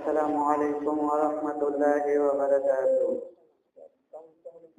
السلام عليكم ورحمة الله وبركاته.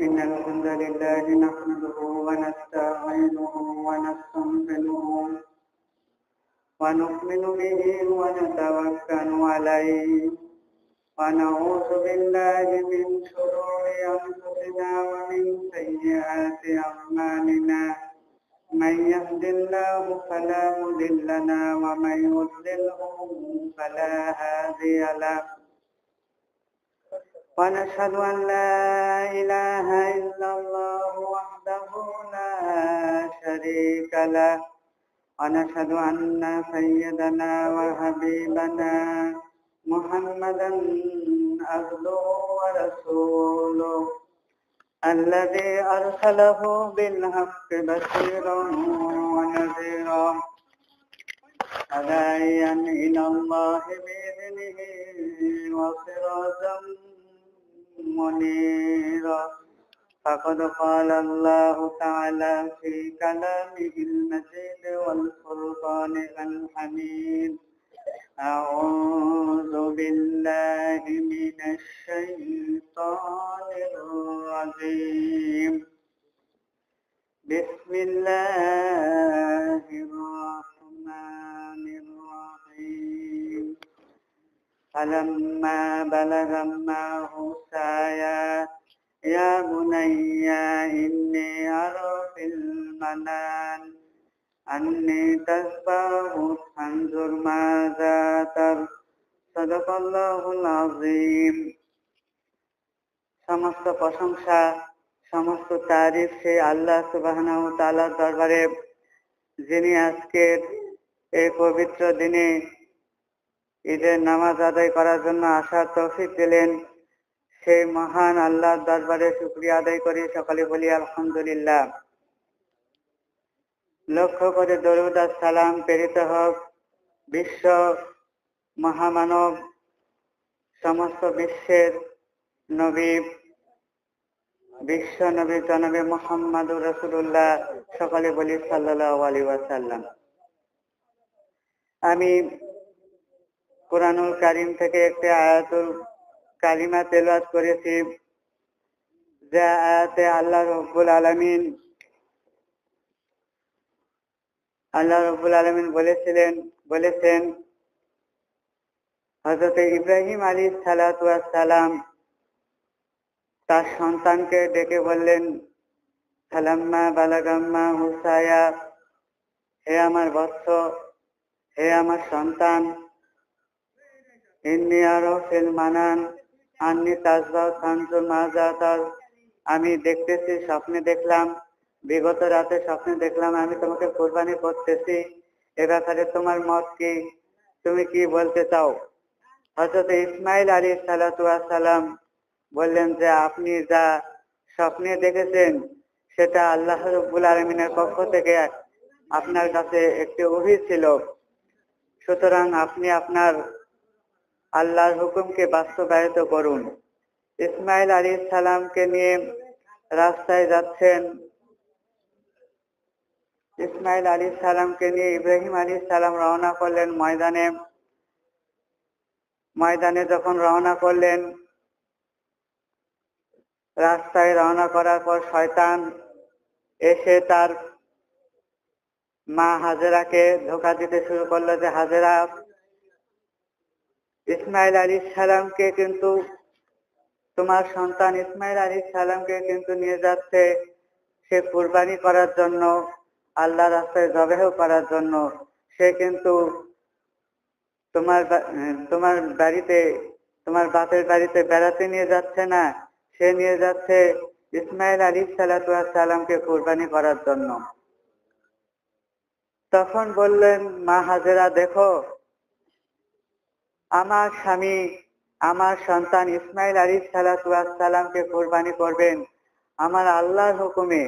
إن الحمد لله نحمده ونستعينه ونستغفره ونؤمن به ونتوكل عليه ونعوذ بالله من شرور أنفسنا ومن سيئات أعمالنا. من يهد الله فلا مضل له ومن يضلله فلا هادي له. ونشهد أن لا إله إلا الله وحده لا شريك له. ونشهد أن سيدنا وحبيبنا محمدا عبده ورسوله الذي أرسله بالحق بشيرا ونذيرا هدايا إلى الله بإذنه وسراجا منيرا. فقد قال الله تعالى في كلامه المجيد والفرقان الحميد: أعوذ بالله من الشيطان الرجيم. بسم الله الرحمن الرحيم. فلما بلغ معه سعيا يا بني إني أرى في المنام أني تذبح فانظر ماذا ترى صدق الله العظيم। সমস্ত প্রশংসা, সমস্ত তারিফ সেই আল্লাহ সুবহানাহু ওয়া তাআলার দরবারে, যিনি আজকের এই পবিত্র দিনে ঈদের নামাজ আদায় করার জন্য আসার তৌফিক দিলেন। সেই মহান আল্লাহর দরবারে শুকরিয়া আদায় করি, সকলে বলি আলহামদুলিল্লাহ। লক্ষ্য করে দরুদ আর সালাম প্রেরিত হোক বিশ্ব মহামানব, সমস্ত বিশ্বের নবী, বিশ্ব নবী জনাবে মুহাম্মদুর রাসূলুল্লাহ, সকলে বলি সাল্লাল্লাহু আলাইহি ওয়াসাল্লাম। আমি কুরআনুল কারীম থেকে একটি আয়াতুল কালিমা তেলাওয়াত করেছি, যে আয়াতে আল্লাহ রাব্বুল আলামিন বলেছেন হযরত ইব্রাহিম আলাইহিস সালাতু ওয়াস সালাম তার সন্তানকে ডেকে বললেন, ফালাম্মা বালাগা মাহু সায়া, হে আমার বৎস, হে আমার সন্তান, ইন্নী আরা ফিল মানাম আন্নী তাযবাহু ফানজুর মাযা তারা, আমি দেখতেছি, স্বপ্নে দেখলাম, বিগত রাতে স্বপ্নে দেখলাম আমি তোমাকে কুরবানি করতেছি। এ ব্যাপারে তোমার মত কি? তুমি কি বলতে চাও? হযরত ইসমাঈল আলাইহিস সালাতু ওয়াস সালাম বললেন যে আপনি যা স্বপ্নে দেখেছেন সেটা আল্লাহ রাব্বুল আলামিনের পক্ষ থেকে আপনার কাছে একটি ওহী ছিল, সুতরাং আপনি আপনার আল্লাহর হুকুমকে বাস্তবায়িত করুন। ইসমাঈল আলাইহিস সালামকে নিয়ে রাস্তায় যাচ্ছেন। ইসমাঈল আলাইহিস সালামকে নিয়ে ইব্রাহিম আলাইহিস সালাম রওনা করলেন ময়দানে যখন রওনা করলেন, রাস্তায় রওনা করার পর শয়তান এসে তার মা হাজেরাকে ধোঁকা দিতে শুরু করলো যে হাজেরা, ইসমাঈল আলাইহিস সালামকে কিন্তু, তোমার সন্তান ইসমাঈল আলাইহিস সালামকে কিন্তু নিয়ে যাচ্ছে সে কুরবানি করার জন্য, আল্লাহর রাস্তায় জবেহ করার জন্য। সে কিন্তু তোমার বাড়িতে, তোমার বাপের বাড়িতে বেড়াতে নিয়ে যাচ্ছে না, সে নিয়ে যাচ্ছে ইসমাঈল আলাইহিস সালাতু ওয়াস সালামকে কুরবানি করার জন্য। তখন বললেন মা হাজেরা, দেখো আমার স্বামী, আমার সন্তান ইসমাঈল আলাইহিস সালাতু ওয়াস সালামকে কুরবানি করবেন আমার আল্লাহর হুকুমে।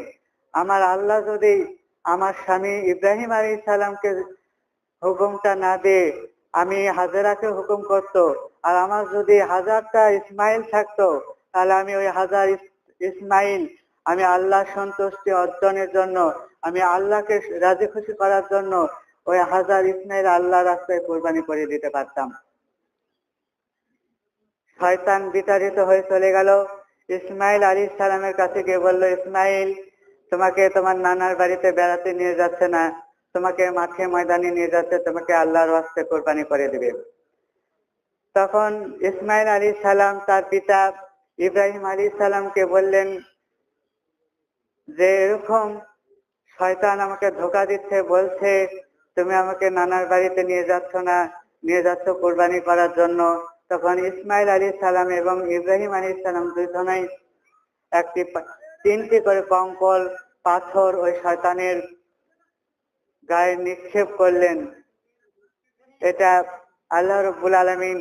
আমার আল্লাহ যদি আমার স্বামী ইব্রাহিম আলাইহিস সালামকে হুকুমটা না দিয়ে আমি হাজেরাকে হুকুম করতো, আর আমার যদি 1000টা ইসমাইল থাকতো, তাহলে আমি ওই 1000 ইসমাইল আমি আল্লাহ সন্তুষ্টি অর্জনের জন্য, আমি আল্লাহকে রাজি খুশি করার জন্য ওই 1000 ইসমাইল আল্লাহ রাস্তায় কুরবানি করে দিতে পারতাম। শয়তান বিতাড়িত হয়ে চলে গেল। ইসমাইল আলাইহিস সালামের কাছে গিয়ে বলল, ইসমাইল, তোমাকে তোমার নানার বাড়িতে বেড়াতে নিয়ে যাচ্ছে না, তোমাকে মাঠে ময়দানে নিয়ে যাচ্ছে, তোমাকে আল্লাহর ওয়াস্তে কোরবানি করে দিবে। তখন ইসমাইল আলাইহিস সালাম তার পিতা ইব্রাহিম আলাইহিস সালামকে বললেন যে এরকম শয়তান আমাকে ধোঁকা দিচ্ছে, বলছে তুমি আমাকে নানার বাড়িতে নিয়ে যাচ্ছ না, নিয়ে যাচ্ছ কোরবানি করার জন্য। তখন ইসমাইল আলাইহিস সালাম এবং ইব্রাহিম আলাইহিস সালাম দুজনেই তিনটি করে কঙ্কর পাথর ওই শয়তানের গায়ে নিক্ষেপ করলেন। এটা আল্লাহ রাব্বুল আলামিন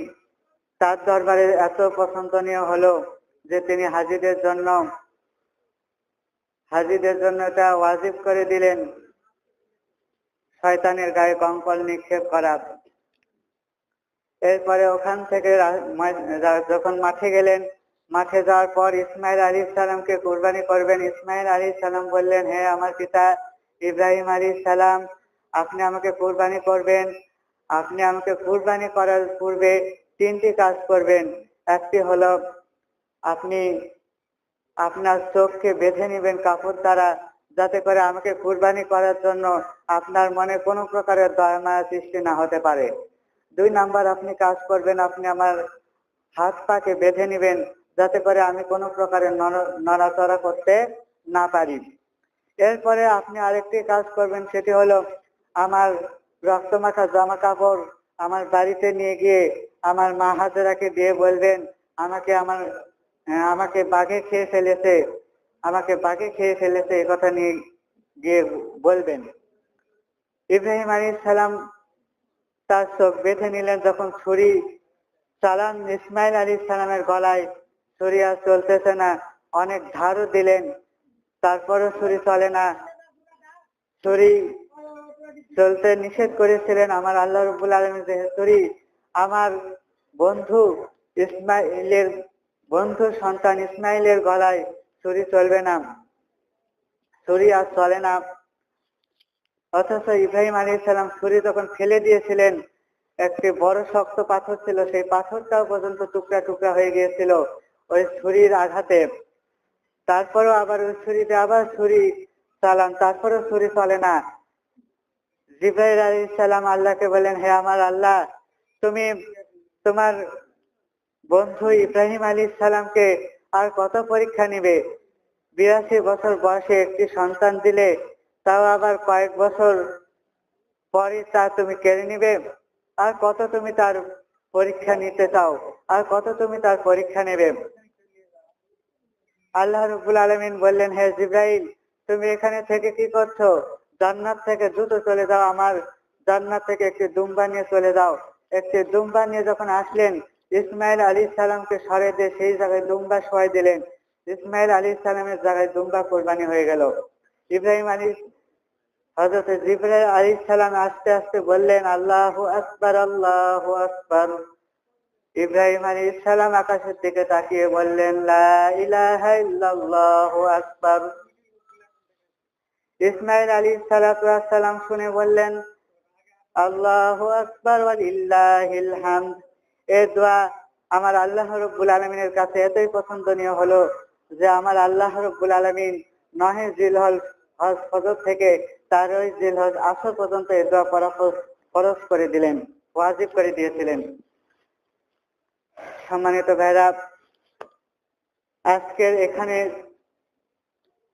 তার দরবারে এত পছন্দনীয় হলো যে তিনি হাজীদের জন্য এটা ওয়াজিব করে দিলেন শয়তানের গায়ে কঙ্কর নিক্ষেপ করা। এরপরে ওখান থেকে যখন মাঠে গেলেন, মাঠে যাওয়ার পর ইসমাইল আলাইহিস সালামকে কুরবানি করবেন। ইসমাইল আলাইহিস সালাম বললেন, হে আমার পিতা ইব্রাহিম আলাইহিস সালাম, আপনি আমাকে কুরবানি করবেন। আপনি আমাকে কুরবানি করার পূর্বে তিনটি কাজ করবেন। একটি হলো আপনি আপনার চোখকে বেঁধে নেবেন কাপড় দ্বারা, যাতে করে আমাকে কুরবানি করার জন্য আপনার মনে কোনো প্রকারের দয়া মায়া সৃষ্টি না হতে পারে। 2 নাম্বার আপনি কাজ করবেন, আপনি আমার হাত পাকে বেঁধে নেবেন, যাতে করে আমি কোনো প্রকারের নড়াচড়া করতে না পারি। এরপরে আপনি আরেকটি কাজ করবেন, সেটি হলো আমার রক্তমাখা জামা কাপড় আমার বাড়িতে নিয়ে গিয়ে আমার মা হাজেরাকে দিয়ে বলবেন, আমাকে বাঘে খেয়ে ফেলেছে, এই কথা নিয়ে গিয়ে বলবেন। ইব্রাহিম আলাইহিস সালাম তার চোখ বেঁধে নিলেন। যখন ছুরি চালান ইসমাইল আলাইহিস সালামের গলায়, ছুরি আর চলতেছে না, অনেক ধারও দিলেন, তারপরও ছুরি চলে না। ছুরি চলতে নিষেধ করেছিলেন আমার আল্লাহ রাব্বুল আলামিন, যে ছুরি আমার বন্ধুর সন্তান ইসমাইলের গলায় ছুরি চলবে না, ছুরি আর চলে না। অথচ ইব্রাহিম আলাইহিস সালাম ছুরি যখন ফেলে দিয়েছিলেন, একটি বড় শক্ত পাথর ছিল, সেই পাথরটাও পর্যন্ত টুকরা টুকরা হয়ে গিয়েছিল ওই ছুরির আঘাতে। তারপরও আবার ওই ছুরিতে আবার ছুরি চালান, তারপরও ছুরি চলে না। জিবরাইল আলাইহিস সালাম আল্লাহকে বলেন, হে আমার আল্লাহ, তুমি তোমার বন্ধু ইব্রাহিম আলাইহিস সালামকে আর কত পরীক্ষা নিবে? 82 বছর বয়সে একটি সন্তান দিলে, তাও আবার কয়েক বছর পরে তা তুমি কেড়ে নিবে? আর কত তুমি তার পরীক্ষা নিতে চাও? আর কত তুমি তার পরীক্ষা নেবে? আল্লাহ রাব্বুল আলামিন বললেন, হে জিবরাইল, তুমি এখানে থেকে কি করছো? জান্নাত থেকে দ্রুত চলে যাও, আমার জান্নাত থেকে একটি দুম্বা নিয়ে চলে যাও। একটি দুম্বা নিয়ে যখন আসলেন, ইসমাইল আলাইহিস সালামকে সরিয়ে দিয়ে সেই জায়গায় দুম্বা শোয়াই দিলেন। ইসমাইল আলাইহিস সালামের জায়গায় দুম্বা কোরবানি হয়ে গেল। হযরত জিবরাইল আলাইহিস সালাম আস্তে আস্তে বললেন, আল্লাহু আকবার, আল্লাহু আকবার। ইব্রাহিম আলাইহিস সালাম আকাশের দিকে তাকিয়ে বললেন, লা ইলাহা ইল্লাল্লাহু আকবার। ইসমাইল আলাইহিস সালাম শুনে বললেন, আল্লাহু আকবার ওয়া লিল্লাহিল হামদ। এই দোয়া আমার আল্লাহ রাব্বুল আলামিনের কাছে এতই পছন্দনীয় হলো যে আমার আল্লাহ রাব্বুল আলামিন 9 জিলহজ ফজর থেকে 13 জিলহজ আসর পর্যন্ত এই দোয়া পড়া ফরজ করে দিলেন, ওয়াজিব করে দিয়েছিলেন। সম্মানিত ভাইরা, আজকের এখানে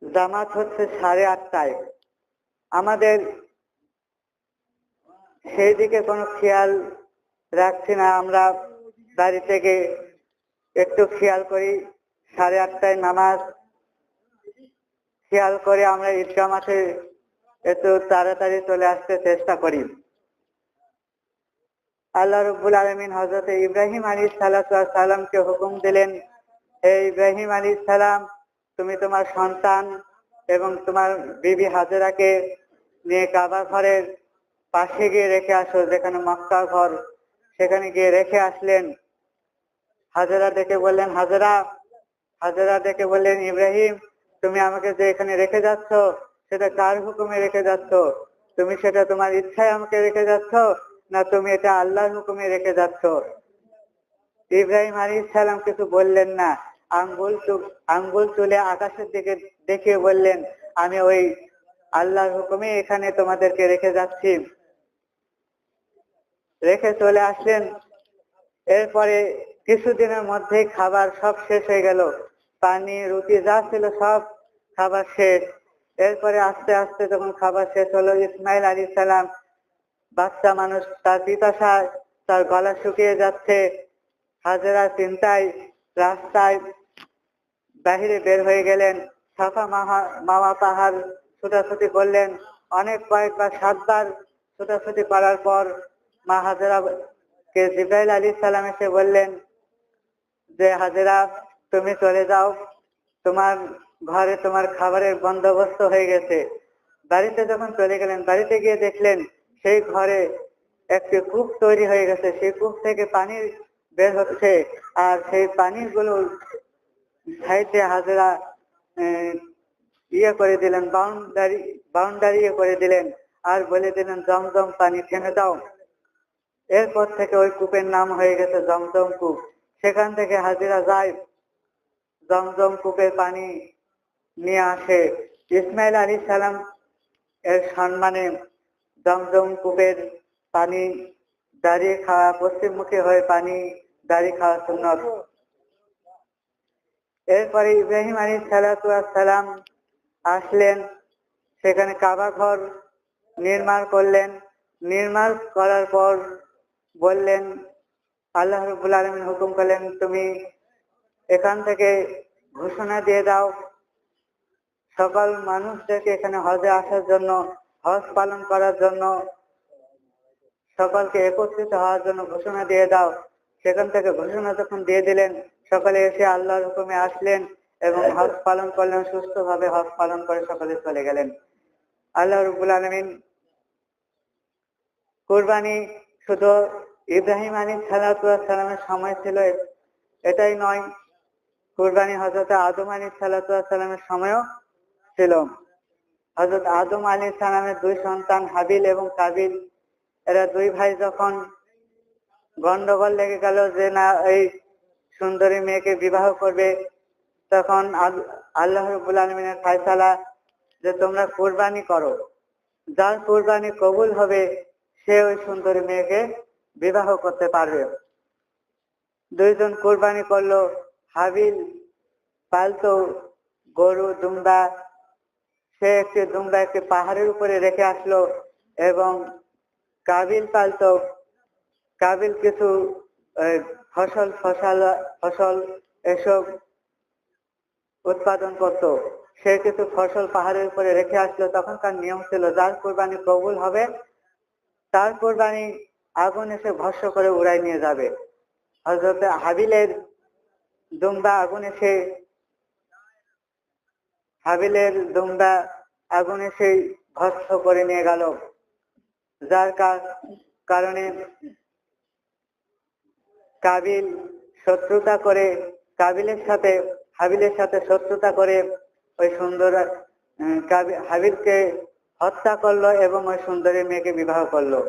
জামাত হচ্ছে 8:30টায়। আমাদের সেই দিকে কোনো খেয়াল রাখছি না, আমরা বাড়ি থেকে একটু খেয়াল করি, 8:30টায় নামাজ খেয়াল করে আমরা ঈদগাহ মাঠে একটু তাড়াতাড়ি চলে আসতে চেষ্টা করি। আল্লাহ রাব্বুল আলামিন হযরত ইব্রাহিম আলাইহিস সালামকে হুকুম দিলেন, হে ইব্রাহিম আলাইহিস সালাম, তুমি তোমার সন্তান এবং তোমার বিবি হাজেরাকে নিয়ে কাবা ঘরের পাশে গিয়ে রেখে আসো, যেখানে মক্কা ঘর, সেখানে গিয়ে রেখে আসলেন। হাজেরা দেখে বললেন, ইব্রাহিম, তুমি আমাকে যে এখানে রেখে যাচ্ছ, সেটা কার হুকুমে রেখে যাচ্ছ? তুমি সেটা তোমার ইচ্ছায় আমাকে রেখে যাচ্ছ, না তুমি এটা আল্লাহর হুকুমে রেখে যাচ্ছ? ইব্রাহিম আলাইহিস সালাম কিছু বললেন না, আঙ্গুল তুলে আকাশের দিকে দেখিয়ে বললেন, আমি ওই আল্লাহর হুকুমে এখানে তোমাদেরকে রেখে যাচ্ছি। রেখে চলে আসলেন। এরপরে কিছুদিনের মধ্যেই খাবার সব শেষ হয়ে গেল, পানি রুটি যা ছিল সব খাবার শেষ। এরপরে আস্তে আস্তে যখন খাবার শেষ হলো, ইসমাইল আলাইহিস সালাম বাচ্চা মানুষ, তার পিপাসায় তার গলা শুকিয়ে যাচ্ছে। হাজেরা চিন্তায় রাস্তায় বাহিরে বের হয়ে গেলেন। সাফা মাওয়া পাহাড় ছোটাছুটি করলেন। কয়েকবার 7 বার ছোটাছুটি করার পর মা হাজেরা কে জিবরাইল আলাইহিস সালাম এসে বললেন যে, হাজেরা তুমি চলে যাও, তোমার ঘরে তোমার খাবারের বন্দোবস্ত হয়ে গেছে। বাড়িতে যখন চলে গেলেন, বাড়িতে গিয়ে দেখলেন সেই ঘরে একটি কূপ তৈরি হয়ে গেছে। সেই কূপ থেকে পানি বের হচ্ছে, আর সেই পানিগুলো সাইডে হাজেরা ইয়ে করে দিলেন, বাউন্ডারি করে দিলেন, আর বলে দিলেন জমজম পানি টেনে দাও। এরপর থেকে ওই কূপের নাম হয়ে গেছে জমজম কূপ। সেখান থেকে হাজেরা যায়, জমজম কূপের পানি নিয়ে আসে। ইসমাইল আলাইহিস সালাম এর সম্মানে জমজম কূপের পানি দাঁড়িয়ে খাওয়া, পশ্চিমমুখী হয়ে পানি দাঁড়িয়ে খাওয়া সুন্নত। এরপরে ইব্রাহিম আলাইহিস সালাম আসলেন, সেখানে কাবা ঘর নির্মাণ করলেন। নির্মাণ করার পর বললেন, আল্লাহ রাব্বুল আলামিন হুকুম করলেন, তুমি এখান থেকে ঘোষণা দিয়ে দাও সকল মানুষদেরকে এখানে হজে আসার জন্য, হজ পালন করার জন্য, সকলকে একত্রিত হওয়ার জন্য ঘোষণা দিয়ে দাও। সেখান থেকে ঘোষণা যখন দিয়ে দিলেন, সকলে এসে আল্লাহর হুকুমে আসলেন এবং হজ পালন করলেন। সুস্থভাবে হজ পালন করে সকলে চলে গেলেন। আল্লাহ রাব্বুল আলামিন কুরবানি শুধু ইব্রাহিম আলাইহিস সালামের সময় ছিল এটাই নয়, কুরবানি হযরত আদম আলাইহিস সালামের সময়ও ছিল। হযরত আদম আলাইহিস সালামের 2 সন্তান হাবিল এবং কাবিল, এরা 2 ভাই যখন গন্ডগোল লেগে গেল যে না এই সুন্দরী মেয়েকে বিবাহ করবে, তখন আল্লাহ রাব্বুল আলামিনের ফয়সালা যে তোমরা কুরবানি করো, যার কুরবানি কবুল হবে সে ওই সুন্দরী মেয়েকে বিবাহ করতে পারবে। 2 জন কুরবানি করলো। হাবিল পালতো গরু দুম্বা, সে একটি দুম্বা একটি পাহাড়ের উপরে রেখে আসলো, এবং কাবিল পালতো, কাবিল কিছু ফসল এসব উৎপাদন করত, সে কিছু ফসল পাহাড়ের উপরে রেখে আসলো। তখনকার নিয়ম ছিল যার কুরবানি কবুল হবে তার কুরবানি আগুন এসে ভস্ম করে উড়াই নিয়ে যাবে। হযরত হাবিলের দুম্বা আগুন এসে ভস্ম করে নিয়ে গেল, যার কারণে হাবিলের সাথে শত্রুতা করে ওই সুন্দর হাবিলকে হত্যা করলো এবং ওই সুন্দরী মেয়েকে বিবাহ করলো।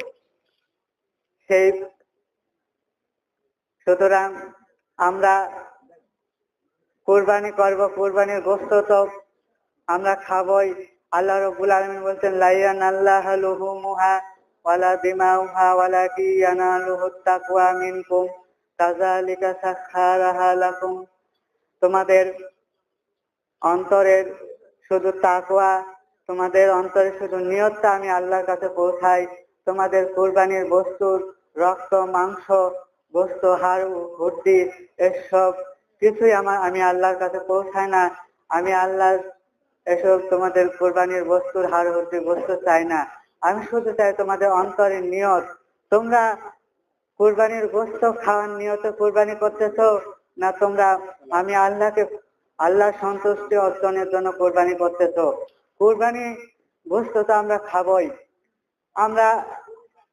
সুতরাং আমরা কুরবানি করব, কুরবানির গোশত তো আমরা খাবই। আল্লাহ রাব্বুল আলামিন বলছেন, লা ইয়ানাল্লাহু লুহুমুহা ওয়ালা দিমাউহা ওয়ালাকিন ইয়ানালুহুত তাকওয়া মিনকুম কাযালিকা সাখখারাহা লাকুম। তোমাদের অন্তরের শুধু তাকওয়া, তোমাদের অন্তরে শুধু নিয়তটা আমি আল্লাহর কাছে পৌঁছাই। তোমাদের কুরবানির বস্তুর রক্ত, মাংস, গোশত, হাড়, হুড্ডি এসব কিছুই আমি আল্লাহর কাছে পৌঁছাই না। আমি আল্লাহ এসব তোমাদের কুরবানির বস্তুর হাড়, হুড্ডি, গোশত চাই না। আমি শুধু চাই তোমাদের অন্তরের নিয়ত। তোমরা কুরবানির গোশত খাওয়ার নিয়তে কুরবানি করতেছো না তোমরা আমি আল্লাহ সন্তুষ্টি অর্জনের জন্য কুরবানি করতেছো? কুরবানি গোশত তো আমরা খাবই। আমরা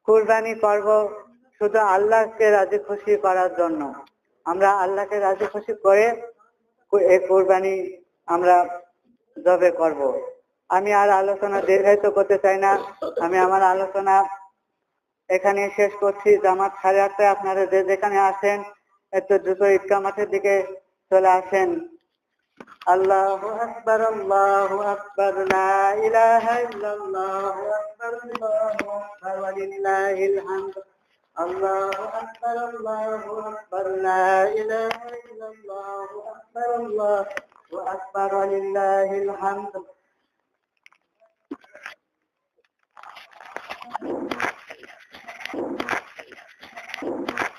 কুরবানি করব শুধু আল্লাহকে রাজি খুশি করার জন্য। আমরা আল্লাহকে রাজি খুশি করে এই কুরবানি আমরা জবে করব। আমি আর আলোচনা দীর্ঘায়িত করতে চাই না, আমি আমার আলোচনা এখানে শেষ করছি। জামাত 8:30টায় আপনারা যে যেখানে আছেন একটু দ্রুত ঈদগাহ মাঠের দিকে চলে আসেন। আল্লাহু আকবার, আল্লাহু আকবার, লা ইলাহা ইল্লাল্লাহু আকবার, আল্লাহু আকবার, ওয়ালিল্লাহিল হামদ। আল্লাহু আকবার, আল্লাহু আকবার, লা ইলাহা ইল্লাল্লাহু আকবার, আল্লাহু আকবার, ওয়ালিল্লাহিল হামদ।